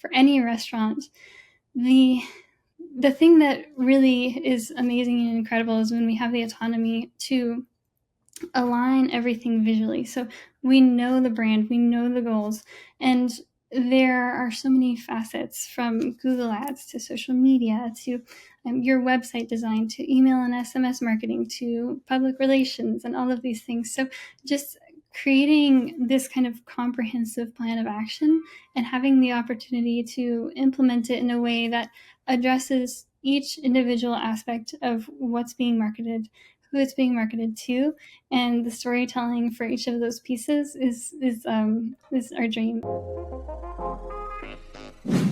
for any restaurant, the thing that really is amazing and incredible is when we have the autonomy to align everything visually. So we know the brand, we know the goals, and there are so many facets, from Google Ads to social media to your website design to email and SMS marketing to public relations and all of these things. So just creating this kind of comprehensive plan of action and having the opportunity to implement it in a way that addresses each individual aspect of what's being marketed, who it's being marketed to, and the storytelling for each of those pieces is our dream.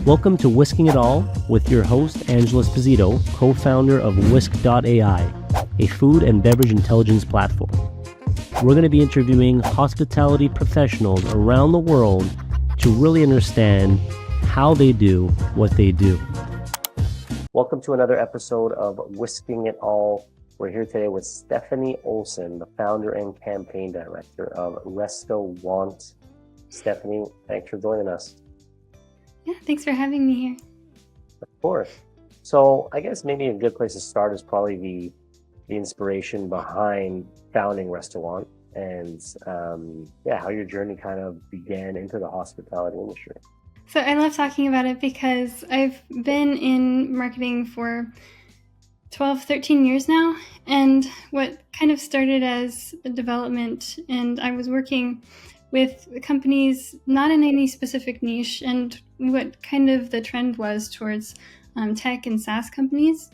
Welcome to Whisking It All with your host, Angela Esposito, co-founder of Whisk.ai, a food and beverage intelligence platform. We're going to be interviewing hospitality professionals around the world to really understand how they do what they do. Welcome to another episode of Whisking It All. We're here today with Stephanie Olson, the founder and campaign director of RestauWant. Stephanie, thanks for joining us. Yeah, thanks for having me here. Of course. So I guess maybe a good place to start is probably the inspiration behind founding RestauWant and how your journey kind of began into the hospitality industry. So I love talking about it because I've been in marketing for 12, 13 years now, and what kind of started as a development, and I was working with companies not in any specific niche, and what kind of the trend was towards tech and SaaS companies,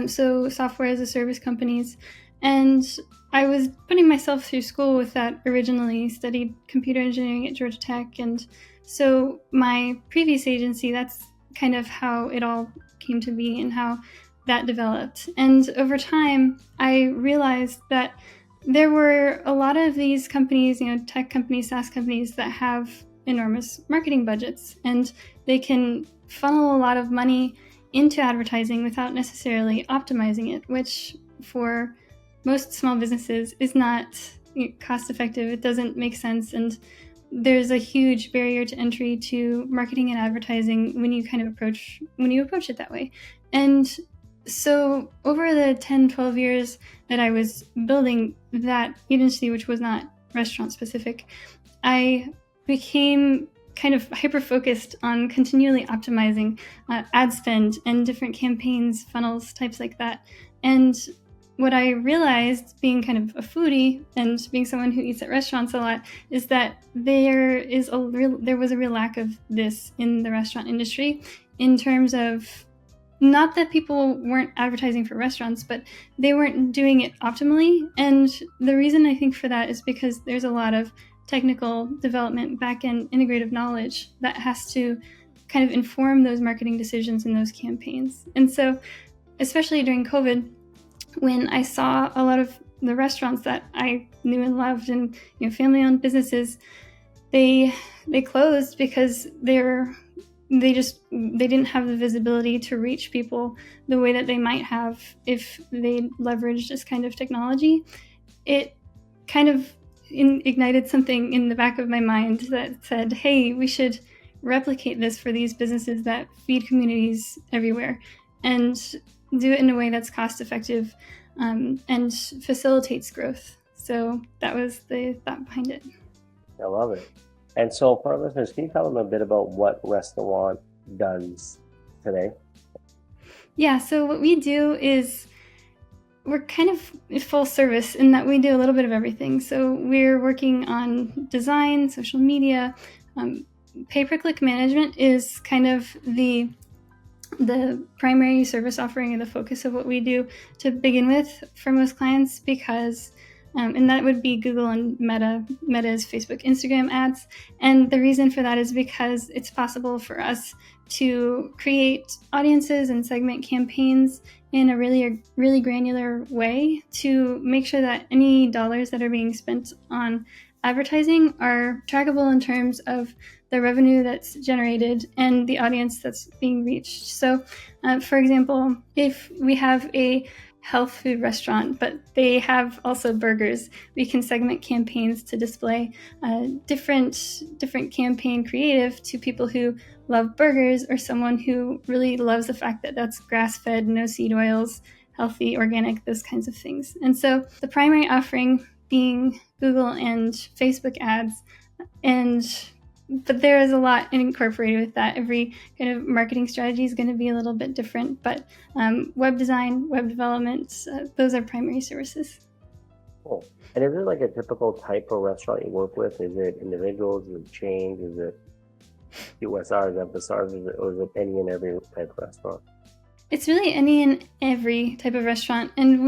so software as a service companies. And I was putting myself through school with that originally, studied computer engineering at Georgia Tech, and so my previous agency, that's kind of how it all came to be and how that developed. And over time, I realized that there were a lot of these companies, tech companies, SaaS companies, that have enormous marketing budgets, and they can funnel a lot of money into advertising without necessarily optimizing it, which for most small businesses is not cost effective. It doesn't make sense, and there's a huge barrier to entry to marketing and advertising when you approach it that way. And so over the 10, 12 years that I was building that agency, which was not restaurant specific, I became kind of hyper-focused on continually optimizing ad spend and different campaigns, funnels, types like that. And what I realized, being kind of a foodie and being someone who eats at restaurants a lot, is that there was a real lack of this in the restaurant industry, in terms of not that people weren't advertising for restaurants, but they weren't doing it optimally. And the reason I think for that is because there's a lot of technical development, back-end integrative knowledge that has to kind of inform those marketing decisions in those campaigns. And so, especially during COVID, when I saw a lot of the restaurants that I knew and loved, and family-owned businesses, they closed because they didn't have the visibility to reach people the way that they might have if they leveraged this kind of technology. It kind of ignited something in the back of my mind that said, hey, we should replicate this for these businesses that feed communities everywhere, and do it in a way that's cost effective and facilitates growth. So that was the thought behind it. I love it. And so for our listeners, can you tell them a bit about what RestauWant does today? Yeah, so what we do is we're kind of full service in that we do a little bit of everything. So we're working on design, social media, pay-per-click management is kind of the primary service offering and the focus of what we do to begin with for most clients, because and that would be Google and Meta. Meta is Facebook, Instagram ads. And the reason for that is because it's possible for us to create audiences and segment campaigns in a really, really granular way to make sure that any dollars that are being spent on advertising are trackable in terms of the revenue that's generated and the audience that's being reached. So, for example, if we have a health food restaurant, but they have also burgers, we can segment campaigns to display different campaign creative to people who love burgers, or someone who really loves the fact that that's grass-fed, no seed oils, healthy, organic, those kinds of things. And so the primary offering being Google and Facebook ads, but there is a lot incorporated with that. Every kind of marketing strategy is going to be a little bit different, but web design, web development, those are primary services. Cool. And is it like a typical type of restaurant you work with? Is it individuals? Is it chains? Is it QSRs, FSRs, or is it any and every type of restaurant? It's really any and every type of restaurant, and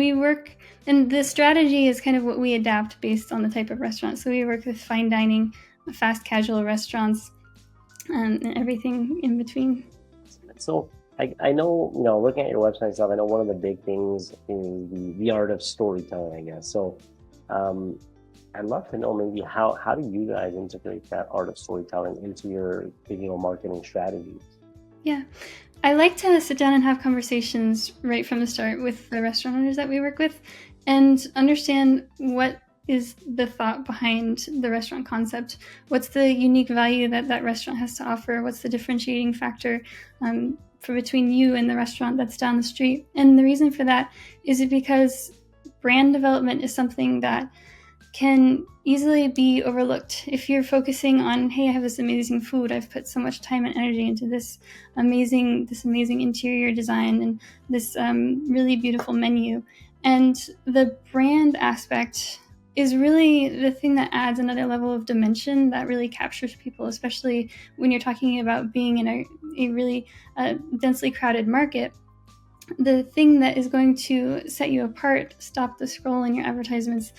the strategy is kind of what we adapt based on the type of restaurant. So we work with fine dining, fast casual restaurants, and everything in between. So I know, looking at your website and stuff, I know one of the big things is the art of storytelling, I guess. So I'd love to know maybe how do you guys integrate that art of storytelling into your digital marketing strategies? Yeah. I like to sit down and have conversations right from the start with the restaurant owners that we work with and understand what is the thought behind the restaurant concept. What's the unique value that restaurant has to offer? What's the differentiating factor for between you and the restaurant that's down the street? And the reason for that is because brand development is something that can easily be overlooked. If you're focusing on, hey, I have this amazing food, I've put so much time and energy into this amazing interior design and this really beautiful menu, and the brand aspect is really the thing that adds another level of dimension that really captures people, especially when you're talking about being in a really densely crowded market. The thing that is going to set you apart, stop the scroll in your advertisements,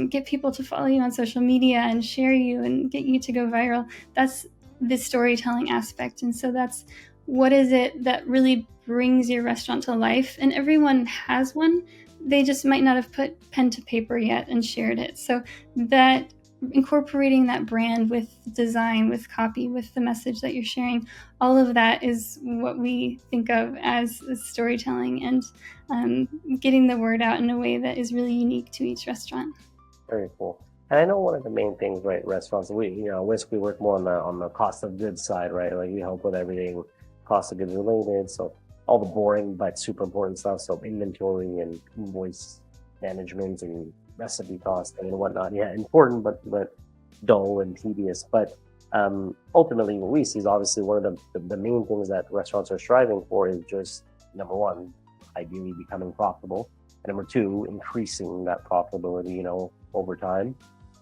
get people to follow you on social media and share you and get you to go viral, that's the storytelling aspect. And so that's what is it that really brings your restaurant to life. And everyone has one. They just might not have put pen to paper yet and shared it. So that incorporating that brand with design, with copy, with the message that you're sharing, all of that is what we think of as storytelling and getting the word out in a way that is really unique to each restaurant. Very cool. And I know one of the main things, right, restaurants, Whisk, we work more on the cost of goods side, right? Like we help with everything cost of goods related. So all the boring but super important stuff. So inventory and invoice management and recipe costing and whatnot. Yeah, important, but dull and tedious. But ultimately, what we see is obviously one of the main things that restaurants are striving for is just, number one, ideally becoming profitable, and number two, increasing that profitability, over time.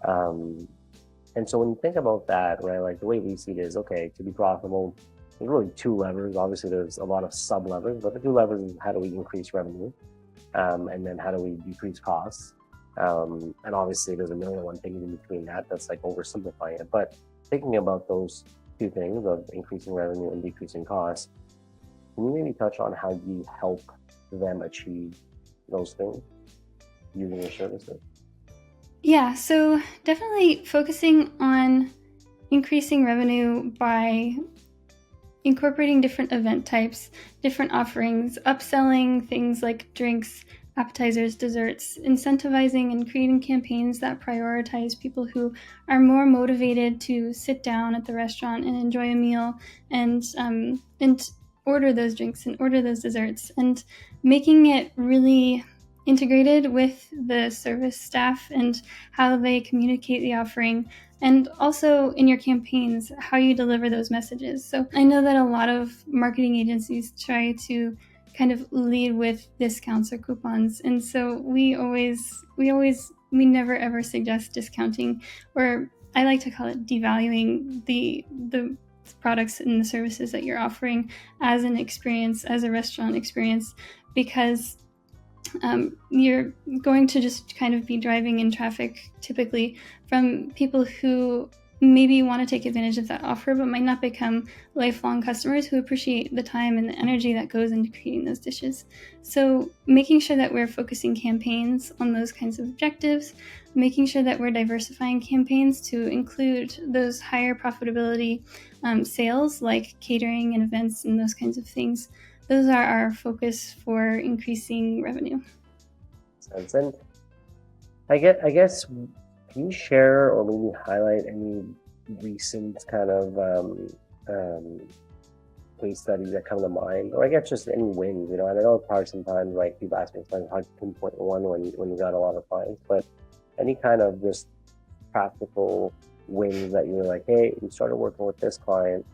And so when you think about that, right, like the way we see it is, okay, to be profitable, there's really two levers. Obviously, there's a lot of sub levers, but the two levers is how do we increase revenue, and then how do we decrease costs. And obviously there's a million and one things in between that. That's like oversimplifying it. But thinking about those two things of increasing revenue and decreasing costs, can you maybe touch on how you help them achieve those things using your services? Yeah, so definitely focusing on increasing revenue by incorporating different event types, different offerings, upselling things like drinks, appetizers, desserts, incentivizing and creating campaigns that prioritize people who are more motivated to sit down at the restaurant and enjoy a meal and order those drinks and order those desserts, and making it really integrated with the service staff and how they communicate the offering, and also in your campaigns, how you deliver those messages. So I know that a lot of marketing agencies try to kind of lead with discounts or coupons, and so we never ever suggest discounting, or I like to call it devaluing the products and the services that you're offering as an experience, as a restaurant experience, because you're going to just kind of be driving in traffic typically from people who maybe want to take advantage of that offer but might not become lifelong customers who appreciate the time and the energy that goes into creating those dishes. So making sure that we're focusing campaigns on those kinds of objectives, making sure that we're diversifying campaigns to include those higher profitability sales like catering and events and those kinds of things. Those are our focus for increasing revenue. And I guess, can you share or maybe highlight any recent kind of case studies that come to mind, or I guess just any wins, and I know it's hard sometimes, like people ask me, it's hard to pinpoint one when you got a lot of clients, but any kind of just practical wins that you're like, hey, we started working with this client,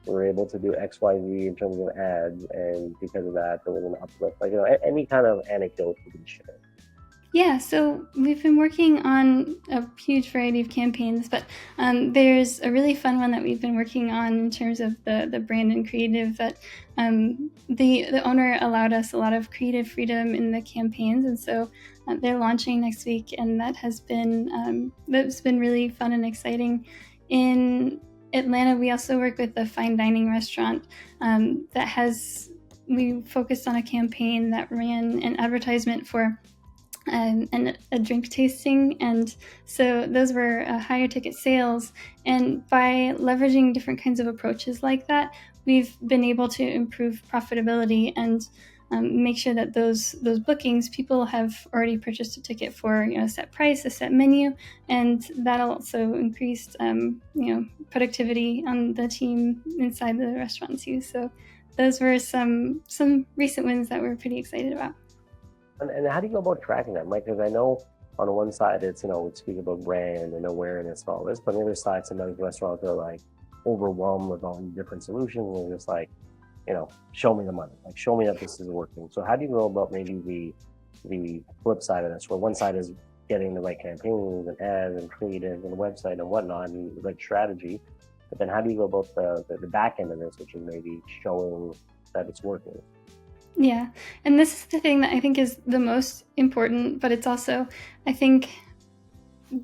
we were able to do X, Y, Z in terms of ads, and because of that, there was an uplift. Like, any kind of anecdote you can share. Yeah, so we've been working on a huge variety of campaigns, but there's a really fun one that we've been working on in terms of the brand and creative that the owner allowed us a lot of creative freedom in the campaigns, and so they're launching next week, and that's been really fun and exciting. In Atlanta, we also work with a fine dining restaurant we focused on a campaign that ran an advertisement for and a drink tasting, and so those were higher ticket sales, and by leveraging different kinds of approaches like that, we've been able to improve profitability and make sure that those bookings, people have already purchased a ticket for a set price, a set menu, and that also increased productivity on the team inside the restaurant too. So those were some recent wins that we're pretty excited about. And how do you go about tracking them? Like, because I know on one side it's, we speak about brand and awareness and all this, but on the other side, sometimes restaurants are like overwhelmed with all these different solutions, and they're just like, show me the money, like show me that this is working. So how do you go about maybe the flip side of this, where one side is getting the right campaigns and ads and creative and website and whatnot and the right strategy, but then how do you go about the back end of this, which is maybe showing that it's working? Yeah, and this is the thing that I think is the most important, but it's also, I think,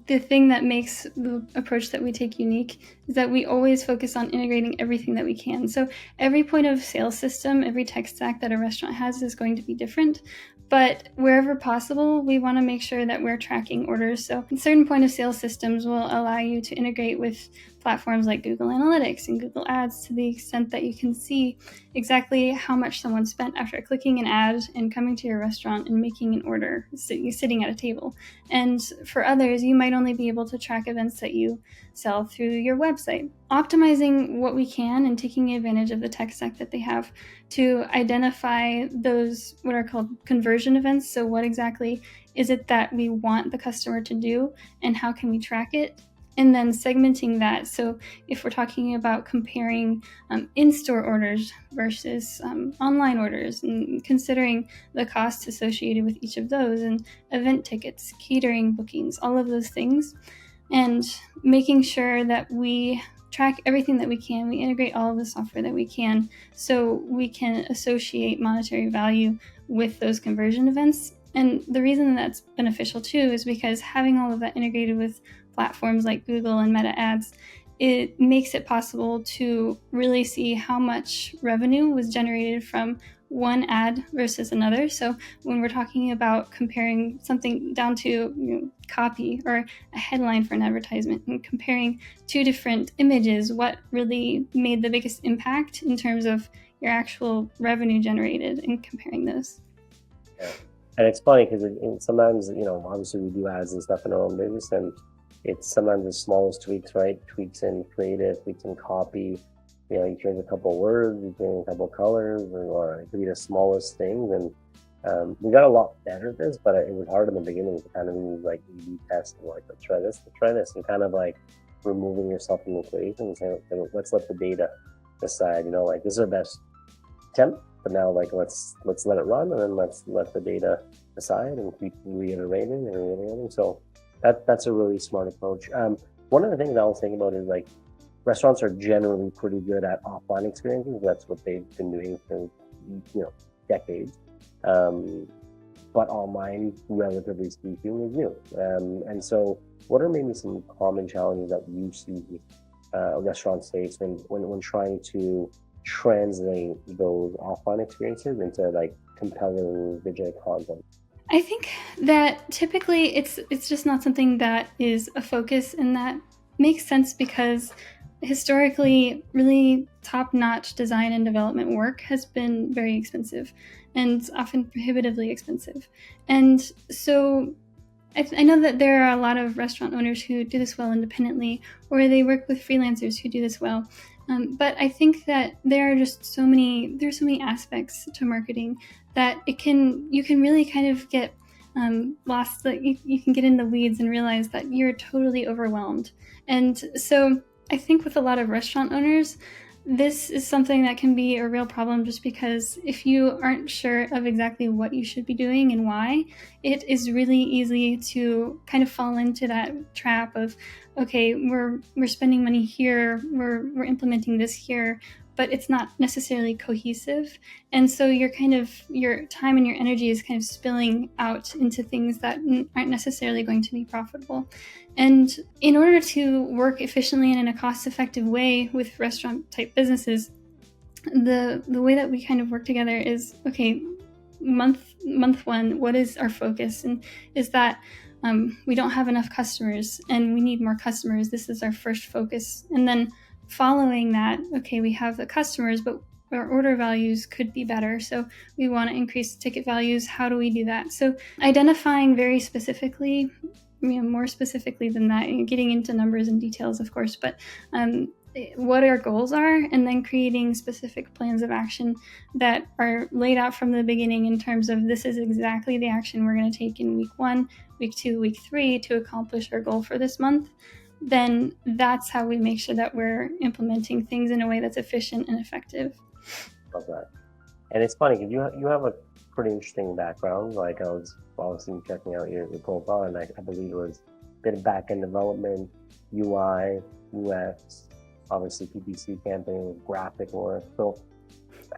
the thing that makes the approach that we take unique is that we always focus on integrating everything that we can. So every point of sale system, every tech stack that a restaurant has is going to be different, but wherever possible, we want to make sure that we're tracking orders. So certain point of sale systems will allow you to integrate with platforms like Google Analytics and Google Ads to the extent that you can see exactly how much someone spent after clicking an ad and coming to your restaurant and making an order, sitting at a table. And for others, you might only be able to track events that you sell through your website. Optimizing what we can and taking advantage of the tech stack that they have to identify those what are called conversion events. So what exactly is it that we want the customer to do, and how can we track it? And then segmenting that. So if we're talking about comparing in-store orders versus online orders, and considering the costs associated with each of those, and event tickets, catering bookings, all of those things, and making sure that we track everything that we can, we integrate all of the software that we can, so we can associate monetary value with those conversion events. And the reason that's beneficial too is because having all of that integrated with platforms like Google and Meta Ads, it makes it possible to really see how much revenue was generated from one ad versus another. So when we're talking about comparing something down to copy or a headline for an advertisement, and comparing two different images, what really made the biggest impact in terms of your actual revenue generated, and comparing those. Yeah. And it's funny because sometimes, obviously we do ads and stuff in our own business, and it's sometimes the smallest tweaks, right? Tweaks in creative, tweaks in copy. You change a couple of words, you change a couple of colors, or it could be the smallest things. And we got a lot better at this, but it was hard in the beginning to kind of do like A/B test and like, let's try this, and kind of like removing yourself from the equation and saying, okay, let's let the data decide. Like this is our best attempt, but now like let's let it run, and then let's let the data decide and keep reiterating. So that's a really smart approach. One of the things I was thinking about is like restaurants are generally pretty good at offline experiences. That's what they've been doing for decades. But online, relatively speaking, is new. And so, what are maybe some common challenges that you see restaurants face when trying to translate those offline experiences into like compelling digital content? I think that typically it's just not something that is a focus, and that makes sense because historically really top-notch design and development work has been very expensive and often prohibitively expensive. And so I know that there are a lot of restaurant owners who do this well independently, or they work with freelancers who do this well. But I think that there's so many aspects to marketing that you can really kind of get lost, that you can get in the weeds and realize that you're totally overwhelmed. And so I think with a lot of restaurant owners, this is something that can be a real problem, just because if you aren't sure of exactly what you should be doing and why, it is really easy to kind of fall into that trap of, okay, we're spending money here, we're implementing this here, but it's not necessarily cohesive. And so your time and your energy is kind of spilling out into things that aren't necessarily going to be profitable. And in order to work efficiently and in a cost-effective way with restaurant-type businesses, the way that we kind of work together is, okay, month one, what is our focus? And is that we don't have enough customers and we need more customers. This is our first focus. And then following that, okay, we have the customers, but our order values could be better. So we want to increase ticket values. How do we do that? So identifying very specifically, more specifically than that, getting into numbers and details, of course, but what our goals are, and then creating specific plans of action that are laid out from the beginning in terms of, this is exactly the action we're going to take in week 1, week 2, week 3 to accomplish our goal for this month. Then that's how we make sure that we're implementing things in a way that's efficient and effective. Love that. And it's funny because you have a pretty interesting background. Like, I was obviously checking out your profile, and I believe it was a bit of back-end development, UI, UX, obviously PPC campaign, graphic work. So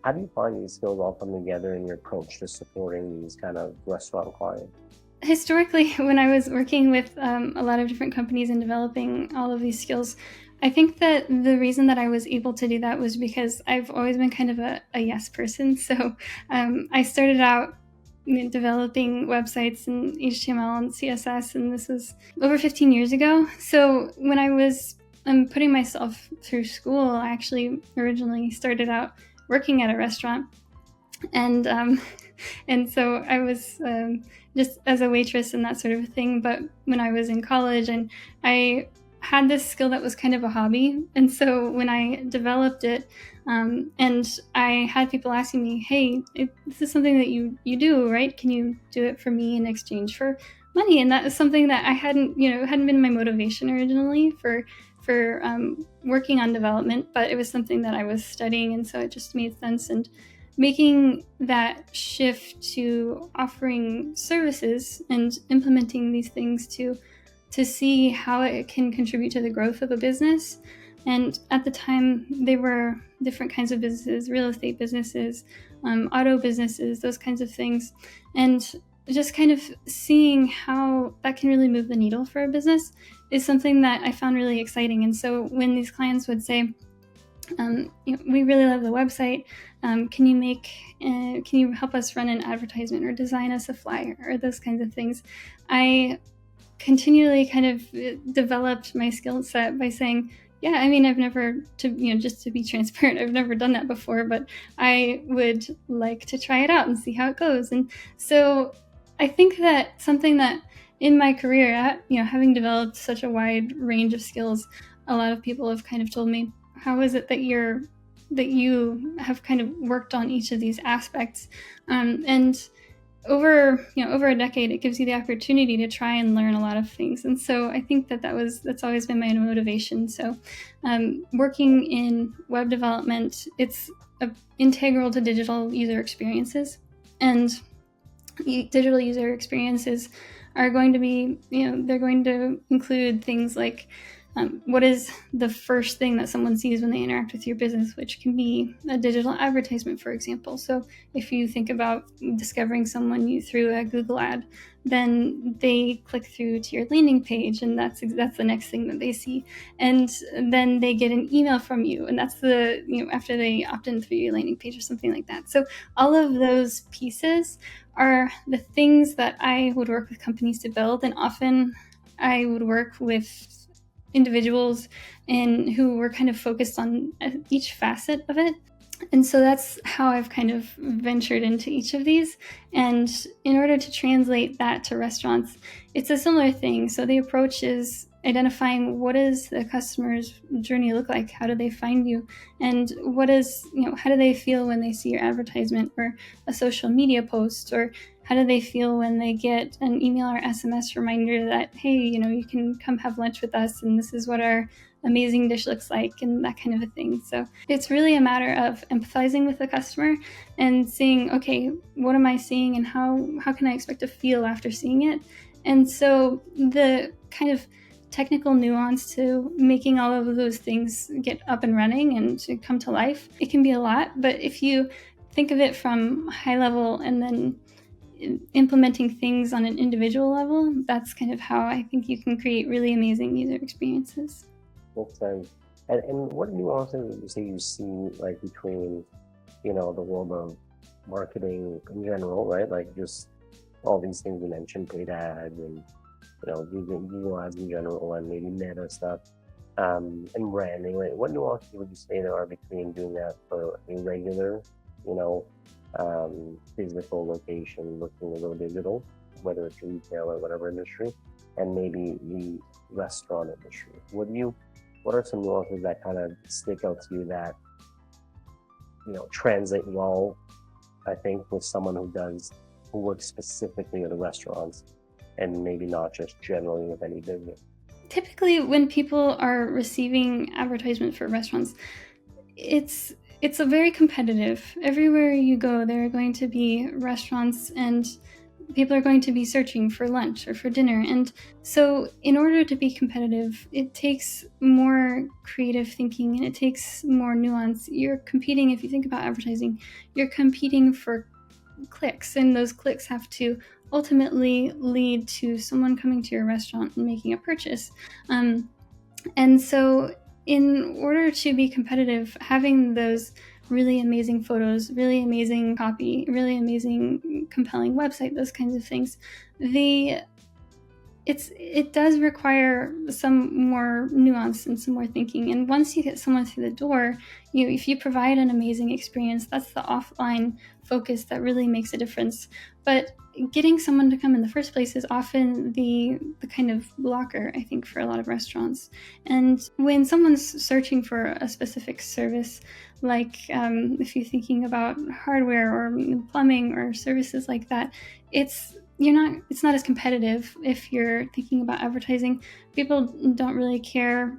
how do you find these skills all come together in your approach to supporting these kind of restaurant clients? Historically, when I was working with a lot of different companies and developing all of these skills, I think that the reason that I was able to do that was because I've always been kind of a yes person. So I started out developing websites in HTML and CSS, and this was over 15 years ago. So when I was putting myself through school, I actually originally started out working at a restaurant, and so I was just as a waitress and that sort of thing. But when I was in college, and I had this skill that was kind of a hobby, and so when I developed it, and I had people asking me, hey, this is something that you do, right? Can you do it for me in exchange for money? And that is something that I hadn't been my motivation originally for working on development, but it was something that I was studying, and so it just made sense. And making that shift to offering services and implementing these things to see how it can contribute to the growth of a business. And at the time, they were different kinds of businesses, real estate businesses, auto businesses, those kinds of things. And just kind of seeing how that can really move the needle for a business is something that I found really exciting. And so when these clients would say, we really love the website, can you help us run an advertisement or design us a flyer, or those kinds of things, I continually kind of developed my skill set by saying, yeah, I mean, I've never, just to be transparent, I've never done that before, but I would like to try it out and see how it goes. And so I think that something that in my career, having developed such a wide range of skills, a lot of people have kind of told me, how is it that you have kind of worked on each of these aspects? And over a decade, it gives you the opportunity to try and learn a lot of things. And so I think that's always been my motivation. So working in web development, it's integral to digital user experiences, and digital user experiences are going to be, they're going to include things like what is the first thing that someone sees when they interact with your business, which can be a digital advertisement, for example. So if you think about discovering someone through a Google ad, then they click through to your landing page, and that's the next thing that they see. And then they get an email from you, and that's after they opt in through your landing page or something like that. So all of those pieces are the things that I would work with companies to build, and often I would work with individuals who were kind of focused on each facet of it. And so that's how I've kind of ventured into each of these. And in order to translate that to restaurants, it's a similar thing. So the approach is identifying what does the customer's journey look like, how do they find you, and what is, how do they feel when they see your advertisement or a social media post, or how do they feel when they get an email or SMS reminder that, hey, you can come have lunch with us and this is what our amazing dish looks like, and that kind of a thing. So it's really a matter of empathizing with the customer and seeing, okay, what am I seeing and how can I expect to feel after seeing it? And so the kind of technical nuance to making all of those things get up and running and to come to life, it can be a lot. But if you think of it from high level and then implementing things on an individual level, that's kind of how I think you can create really amazing user experiences. Makes sense. And what nuances would you say you see, like, between, the world of marketing in general, right? Like, just all these things you mentioned, paid ads and, Google ads in general, and maybe meta stuff, and branding. Like, what nuances would you say there are between doing that for a regular, physical location looking a little digital, whether it's retail or whatever industry, and maybe the restaurant industry? What are some nuances that kind of stick out to you that, translate well, I think, with someone who works specifically at the restaurants and maybe not just generally with any business? Typically, when people are receiving advertisements for restaurants, it's a very competitive. Everywhere you go, there are going to be restaurants and people are going to be searching for lunch or for dinner. And so in order to be competitive, it takes more creative thinking and it takes more nuance. You're competing, if you think about advertising, you're competing for clicks, and those clicks have to ultimately lead to someone coming to your restaurant and making a purchase. And so in order to be competitive, having those really amazing photos, really amazing copy, really amazing compelling website, those kinds of things, it does require some more nuance and some more thinking. And once you get someone through the door, if you provide an amazing experience, that's the offline focus that really makes a difference. But getting someone to come in the first place is often the kind of blocker, I think, for a lot of restaurants. And when someone's searching for a specific service, like if you're thinking about hardware or plumbing or services like that, it's not as competitive. If you're thinking about advertising, people don't really care,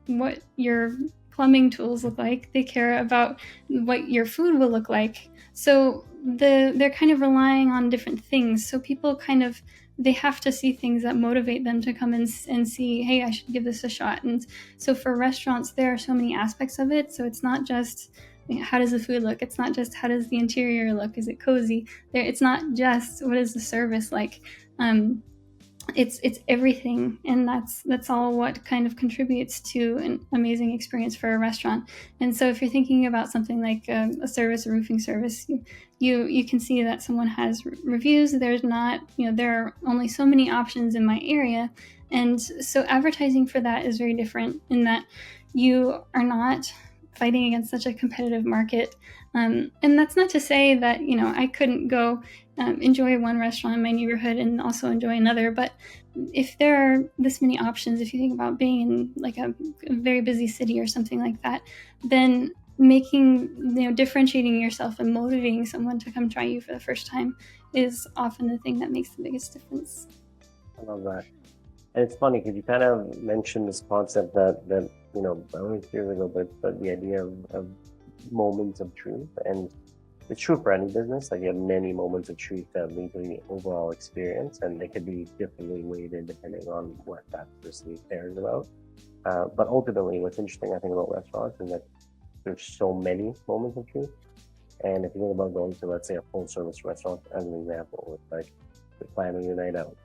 what your plumbing tools look like. They care about what your food will look like. So they're kind of relying on different things. So people they have to see things that motivate them to come in and see, hey, I should give this a shot. And so for restaurants, there are so many aspects of it. So it's not just how does the food look? It's not just how does the interior look? Is it cozy? It's not just what is the service like? It's everything, and that's all what kind of contributes to an amazing experience for a restaurant. And so if you're thinking about something like a service, a roofing service, you can see that someone has reviews. There's not, there are only so many options in my area, and so advertising for that is very different in that you are not fighting against such a competitive market. And that's not to say that, I couldn't go enjoy one restaurant in my neighborhood and also enjoy another. But if there are this many options, if you think about being in like a very busy city or something like that, then differentiating yourself and motivating someone to come try you for the first time is often the thing that makes the biggest difference. I love that. And it's funny because you kind of mentioned this concept that I don't know, years ago, but the idea of moments of truth. And it's true for any business. Like, you have many moments of truth that lead to the overall experience, and they could be differently weighted depending on what that person cares about. But ultimately, what's interesting, I think, about restaurants is that there's so many moments of truth. And if you think about going to, let's say, a full-service restaurant, as an example, with like you're planning your night out,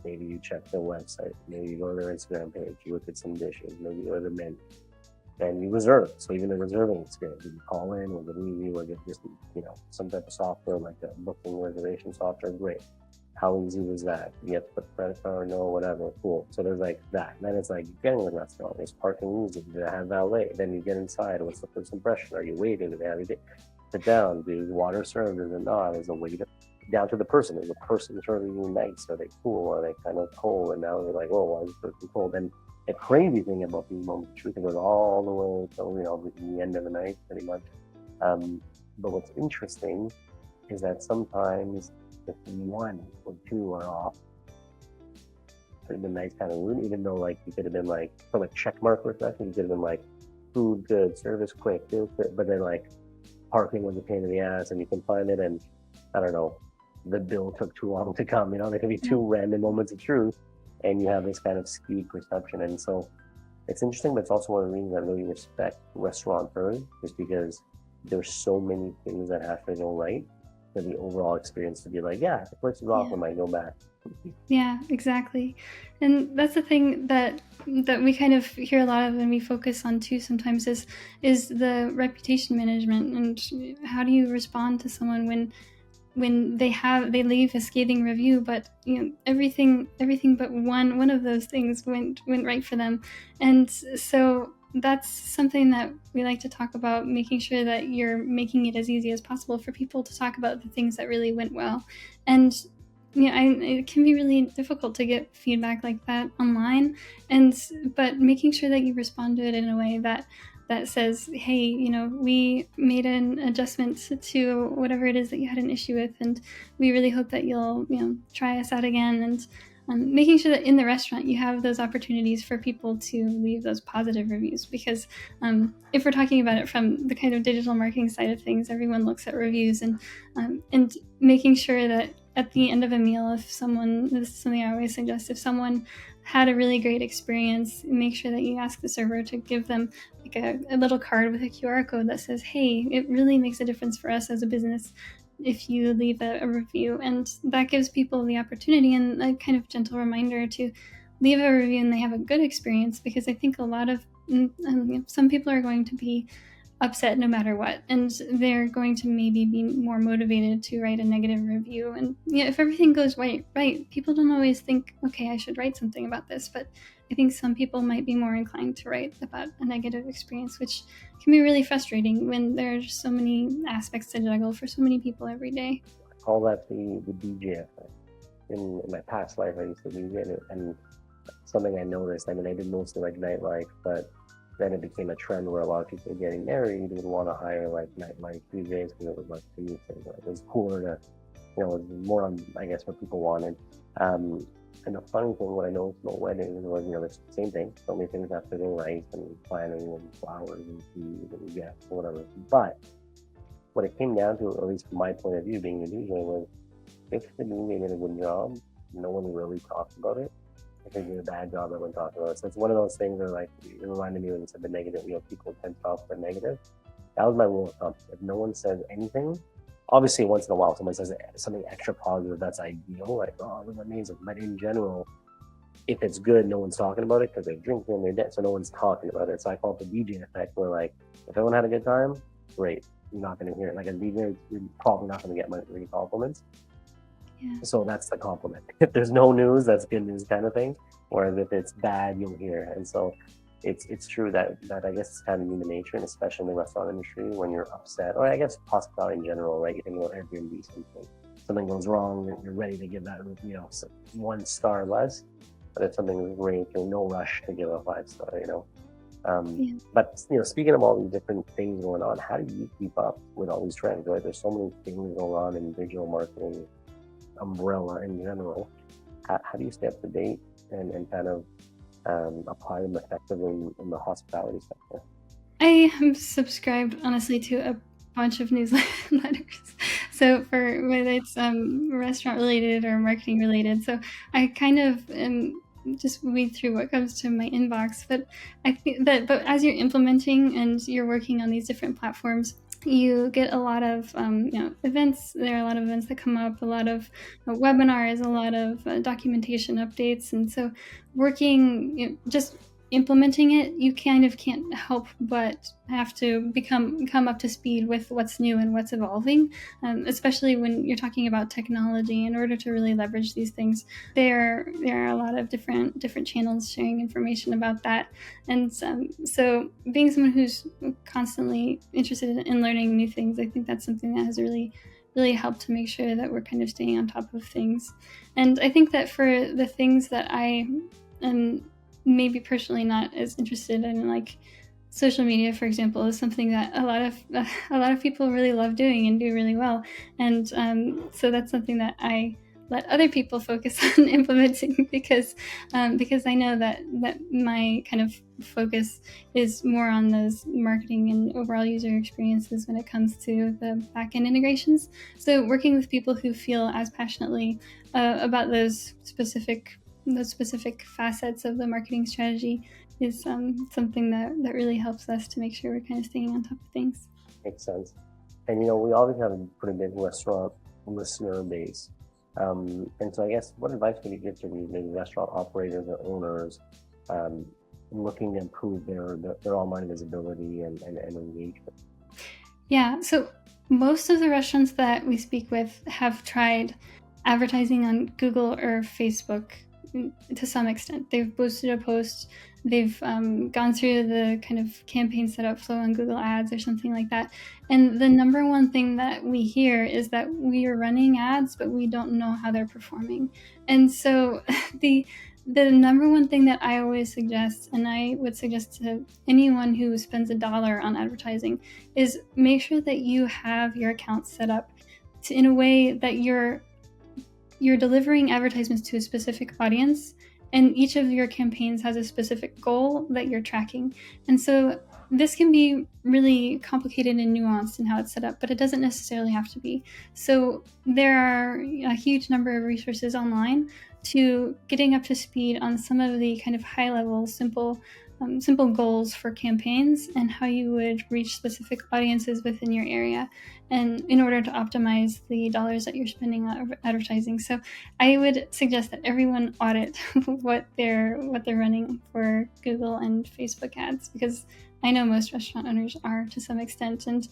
maybe you check their website, maybe you go to their Instagram page, you look at some dishes, maybe you go to the menu, and you reserve. So even the reserving experience, you call in, was it easy, was it just, some type of software like a booking reservation software? Great. How easy was that? You have to put credit card, no, whatever, cool. So there's like that. And then it's like getting to the restaurant, is parking easy? Did it have valet? Then you get inside, what's the first impression? Are you waiting? Do they have your day? sit down, is water served, is it not? Is a waiter down to the person? Is the person serving you nice? Are they cool? Are they kind of cold? And now you're like, oh, why is this person cold? And the crazy thing about these moments of truth, it goes all the way to the end of the night, pretty much. But what's interesting is that sometimes if one or two are off, could have been nice kind of rude, even though like you could have been like from a check mark perspective, you could have been like food good, service quick, but then like parking was a pain in the ass and you can find it, and I don't know, the bill took too long to come. There can be two random moments of truth and you have this kind of skewed perception. And so it's interesting, but it's also one of the reasons I really respect restaurateurs, just because there's so many things that have to go right for the overall experience to be like, yeah, the place is off, I might go back. Yeah, exactly. And that's the thing that we kind of hear a lot of and we focus on too sometimes is the reputation management, and how do you respond to someone when they leave a scathing review, but everything but one of those things went right for them. And so that's something that we like to talk about, making sure that you're making it as easy as possible for people to talk about the things that really went well. And it can be really difficult to get feedback like that online, but making sure that you respond to it in a way that says, hey, we made an adjustment to whatever it is that you had an issue with, and we really hope that you'll try us out again. And making sure that in the restaurant you have those opportunities for people to leave those positive reviews, because if we're talking about it from the kind of digital marketing side of things, everyone looks at reviews, and making sure that at the end of a meal, this is something I always suggest, if someone had a really great experience, make sure that you ask the server to give them like a little card with a QR code that says, hey, it really makes a difference for us as a business if you leave a review. And that gives people the opportunity and a kind of gentle reminder to leave a review and they have a good experience, because I think a lot of some people are going to be upset no matter what, and they're going to maybe be more motivated to write a negative review. And if everything goes right, people don't always think, okay, I should write something about this, but I think some people might be more inclined to write about a negative experience, which can be really frustrating when there's so many aspects to juggle for so many people every day. I call that the DJ effect. In my past life, I used to DJ, and something I noticed, I did mostly like nightlife, but then it became a trend where a lot of people getting married would want to hire like nightlife DJs because it was like it was cooler to, it was more on, I guess, what people wanted. And the funny thing, what I noticed about weddings was, there's the same thing. So many things have to go right, and planning and flowers and food and guests or whatever. But what it came down to, at least from my point of view, being a DJ, was if the DJ did a good job, no one really talked about it. If they did a bad job, everyone talked about it. So it's one of those things where, like, it reminded me when you said the negative, people tend to talk about negative. That was my rule of thumb. If no one says anything, obviously once in a while someone says something extra positive, that's ideal, like, oh, it was amazing. But in general, if it's good, no one's talking about it because they're drinking and they're dead, so no one's talking about it. So I call it the DJ effect, where, like, if everyone had a good time, great. You're not going to hear it. Like, a DJ, you're probably not going to get many compliments. Yeah. So that's the compliment. If there's no news, that's good news kind of thing. Whereas if it's bad, you'll hear. And so it's true that I guess it's kind of human nature, and especially in the restaurant industry, when you're upset, or I guess hospitality in general, right? You think about Airbnb, something goes wrong, you're ready to give that 1 star less. But if something is great, you're no rush to give a 5-star, But speaking of all these different things going on, how do you keep up with all these trends? Right? There's so many things going on in digital marketing umbrella in general. How do you stay up to date and kind of apply them effectively in the hospitality sector? I am subscribed, honestly, to a bunch of newsletters. So for whether it's restaurant related or marketing related, so I kind of just weed through what comes to my inbox. But I think but as you're implementing and you're working on these different platforms, you get a lot of events. There are a lot of events that come up, a lot of webinars, a lot of documentation updates. And so working, just implementing it, you kind of can't help but have to come up to speed with what's new and what's evolving, especially when you're talking about technology. In order to really leverage these things, there are a lot of different channels sharing information about that. And so being someone who's constantly interested in learning new things, I think that's something that has really helped to make sure that we're kind of staying on top of things. And I think that for the things that I am maybe personally not as interested in, like social media, for example, is something that a lot of people really love doing and do really well. And so that's something that I let other people focus on implementing, because I know that my kind of focus is more on those marketing and overall user experiences when it comes to the back-end integrations. So working with people who feel as passionately about those specific facets of the marketing strategy is something that really helps us to make sure we're kind of staying on top of things. Makes sense. And we always have a pretty big restaurant listener base. And so I guess what advice would you give to these maybe restaurant operators or owners looking to improve their online visibility and engagement? Yeah, so most of the restaurants that we speak with have tried advertising on Google or Facebook to some extent. They've boosted a post, they've gone through the kind of campaign setup flow on Google Ads or something like that. And the number one thing that we hear is that we are running ads, but we don't know how they're performing. And so the number one thing that I always suggest, and I would suggest to anyone who spends $1 on advertising, is make sure that you have your account set up in a way that you're delivering advertisements to a specific audience, and each of your campaigns has a specific goal that you're tracking. And so this can be really complicated and nuanced in how it's set up, but it doesn't necessarily have to be. So there are a huge number of resources online to getting up to speed on some of the kind of high-level, simple goals for campaigns and how you would reach specific audiences within your area, and in order to optimize the dollars that you're spending on advertising. So I would suggest that everyone audit what they're running for Google and Facebook ads, because I know most restaurant owners are to some extent, and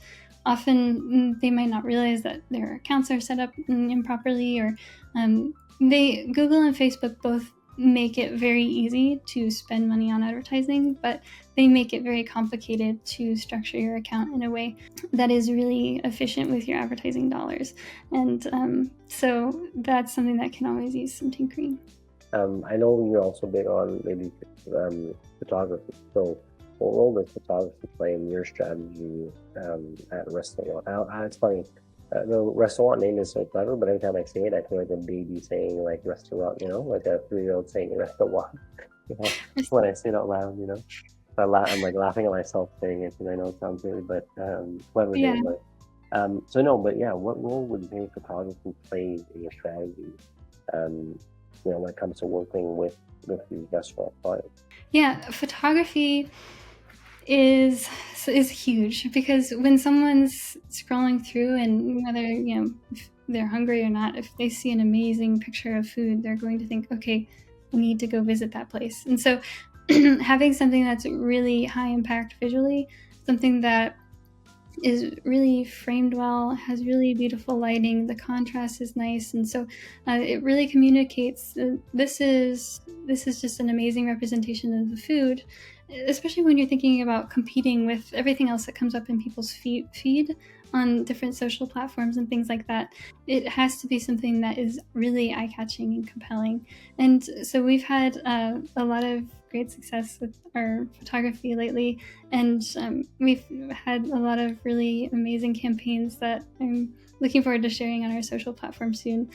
often they might not realize that their accounts are set up improperly, or Google and Facebook both make it very easy to spend money on advertising, but they make it very complicated to structure your account in a way that is really efficient with your advertising dollars. And so that's something that can always use some tinkering. I know you're also big on maybe photography. So what role does photography play in your strategy at RestauWant? It's funny. The RestauWant name is so clever, but every time I say it, I feel like a baby saying like RestauWant, like a 3-year-old saying RestauWant. When I say it out loud, I'm like laughing at myself saying it because I know it sounds weird, but clever name. But what role would you think photography play in your strategy? When it comes to working with these restaurant clients? Yeah, photography is huge, because when someone's scrolling through, and whether if they're hungry or not, if they see an amazing picture of food, they're going to think, okay, I need to go visit that place. And so having something that's really high impact visually, something that is really framed well, has really beautiful lighting, the contrast is nice, and so it really communicates this is just an amazing representation of the food, especially when you're thinking about competing with everything else that comes up in people's feed on different social platforms and things like that. It has to be something that is really eye-catching and compelling. And so we've had a lot of great success with our photography lately, and we've had a lot of really amazing campaigns that I'm looking forward to sharing on our social platform soon.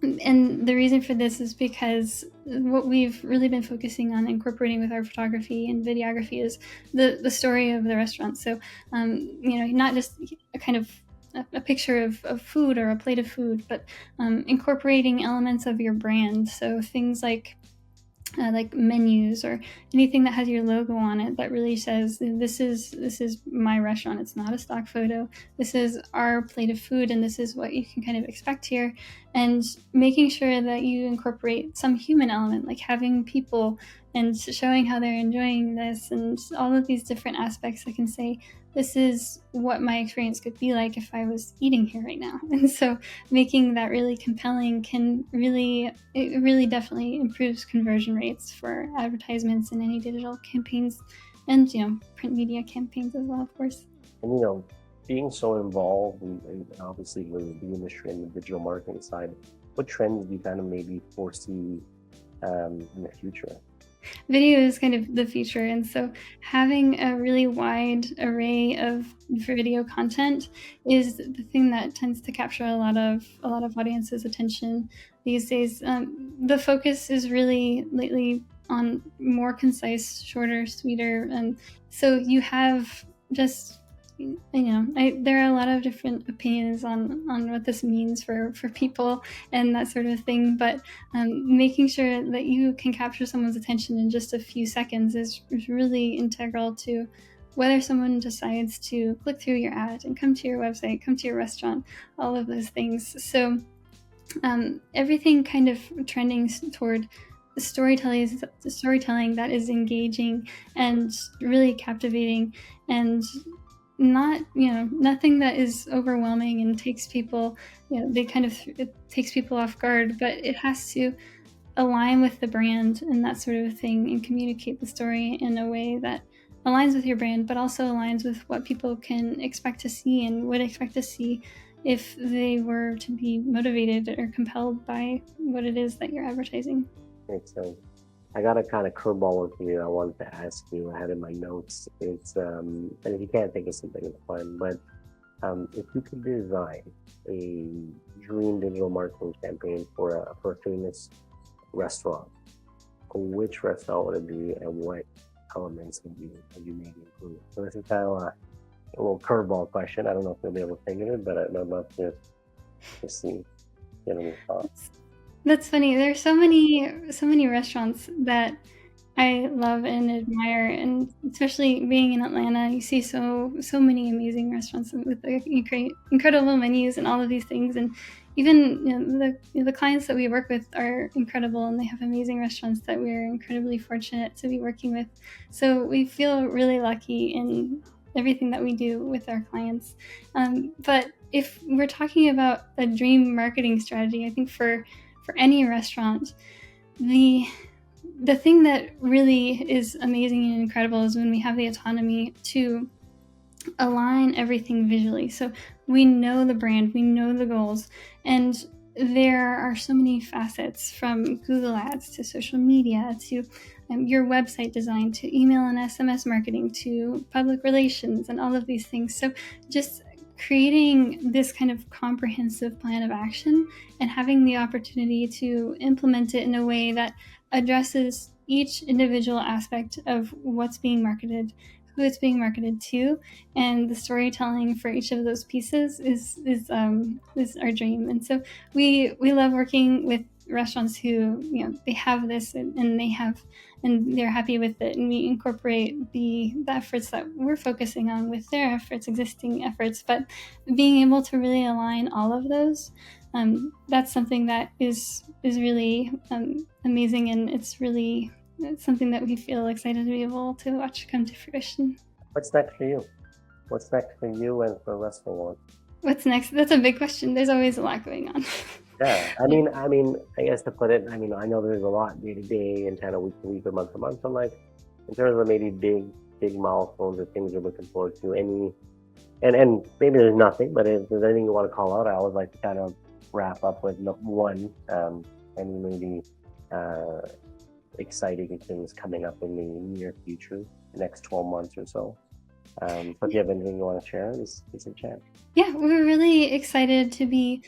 And the reason for this is because what we've really been focusing on incorporating with our photography and videography is the story of the restaurant. So, not just a kind of a picture of food or a plate of food, but incorporating elements of your brand. So things like menus or anything that has your logo on it that really says this is my restaurant. It's not a stock photo. This is our plate of food, and this is what you can kind of expect here. And making sure that you incorporate some human element, like having people and showing how they're enjoying this, and all of these different aspects that can say, this is what my experience could be like if I was eating here right now. And so making that really compelling it really definitely improves conversion rates for advertisements and any digital campaigns, and print media campaigns as well, of course. And being so involved and obviously with the industry and the digital marketing side, what trends do you kind of maybe foresee in the future? Video is kind of the future, and so having a really wide array of video content is the thing that tends to capture a lot of audiences' attention these days. The focus is really lately on more concise, shorter, sweeter, and so you have just there are a lot of different opinions on what this means for people and that sort of thing, but making sure that you can capture someone's attention in just a few seconds is really integral to whether someone decides to click through your ad and come to your website, come to your restaurant, all of those things. So everything kind of trending toward storytelling that is engaging and really captivating, and nothing that is overwhelming and takes people, it takes people off guard, but it has to align with the brand and that sort of thing, and communicate the story in a way that aligns with your brand, but also aligns with what people can expect to see and would expect to see if they were to be motivated or compelled by what it is that you're advertising. Makes sense. I got a kind of curveball with you I wanted to ask you. I had in my notes. It's and if you can't think of something, it's fine. But if you could design a dream digital marketing campaign for a famous restaurant, which restaurant would it be, and what elements would you maybe include? So this is kind of a little curveball question. I don't know if you'll be able to think of it, but I'd love to see get any thoughts. That's funny. There's so many restaurants that I love and admire, and especially being in Atlanta, you see so many amazing restaurants with incredible menus and all of these things. And even the clients that we work with are incredible, and they have amazing restaurants that we're incredibly fortunate to be working with. So we feel really lucky in everything that we do with our clients. But if we're talking about a dream marketing strategy, I think for any restaurant, the thing that really is amazing and incredible is when we have the autonomy to align everything visually. So we know the brand, we know the goals, and there are so many facets, from Google Ads to social media to your website design to email and SMS marketing to public relations and all of these things. So just creating this kind of comprehensive plan of action and having the opportunity to implement it in a way that addresses each individual aspect of what's being marketed, who it's being marketed to, and the storytelling for each of those pieces is our dream. And so we love working with restaurants who they have this and they're happy with it, and we incorporate the efforts that we're focusing on with their existing efforts, but being able to really align all of those, that's something that is really amazing, and it's something that we feel excited to be able to watch come to fruition. What's next for you? What's next for you and for RestauWant? What's next? That's a big question. There's always a lot going on. Yeah, I mean, I guess to put it, I know there's a lot day to day and kind of week to week or month to month, but like in terms of maybe big milestones or things you're looking forward to, and maybe there's nothing, but if there's anything you want to call out, I always like to kind of wrap up with one, any maybe exciting things coming up in the near future, the next 12 months or so. So if you have anything you want to share, this is a chance. Yeah, we're really excited to be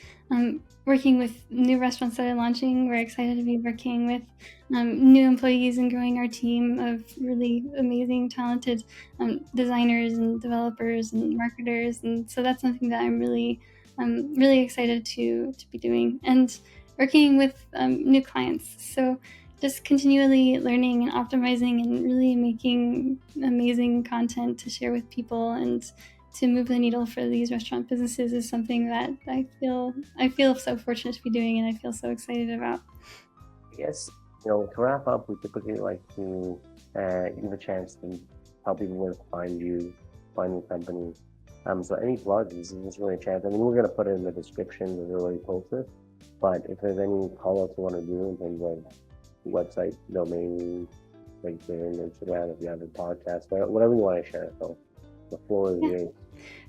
working with new restaurants that are launching. We're excited to be working with new employees and growing our team of really amazing, talented designers and developers and marketers. And so that's something that I'm really excited to be doing, and working with new clients. So just continually learning and optimizing and really making amazing content to share with people and to move the needle for these restaurant businesses is something that I feel so fortunate to be doing, and I feel so excited about. I guess To wrap up, we typically like to give a chance to tell people where to find you, find your company. So any plugs, this is really a chance. I mean, we're going to put it in the description that we already posted, but if there's any call-outs you want to do in terms of website, domain, LinkedIn, Instagram, if you have a podcast, whatever you want to share. So the floor is yours.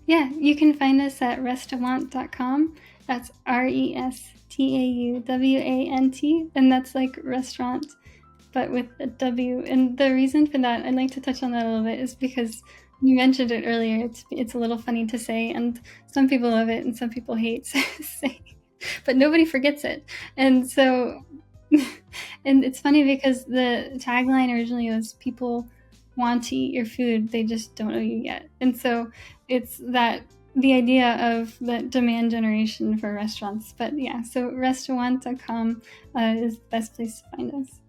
Yeah, you can find us at RestauWant.com. That's RestauWant, and that's like restaurant, but with a W. And the reason for that, I'd like to touch on that a little bit, is because you mentioned it earlier. It's a little funny to say, and some people love it and some people hate saying, but nobody forgets it. And so, and it's funny because the tagline originally was "People want to eat your food, they just don't know you yet." And so it's that the idea of the demand generation for restaurants. But yeah, so RestauWant.com is the best place to find us.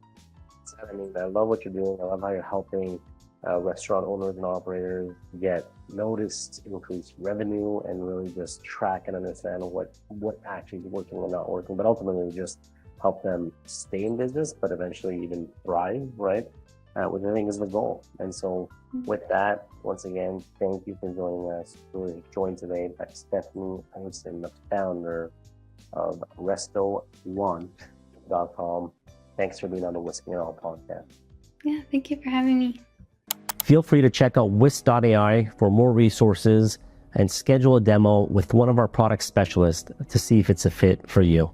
I mean, I love what you're doing. I love how you're helping restaurant owners and operators get noticed, increase revenue, and really just track and understand what actually is working and not working, but ultimately just help them stay in business, but eventually even thrive, right? Which I think is the goal. And so with that, once again, thank you for joining us. We're joined today by Stephanie Olson, the founder of RestauWant.com. Thanks for being on the Whisking It All podcast. Yeah, thank you for having me. Feel free to check out Whisk.ai for more resources and schedule a demo with one of our product specialists to see if it's a fit for you.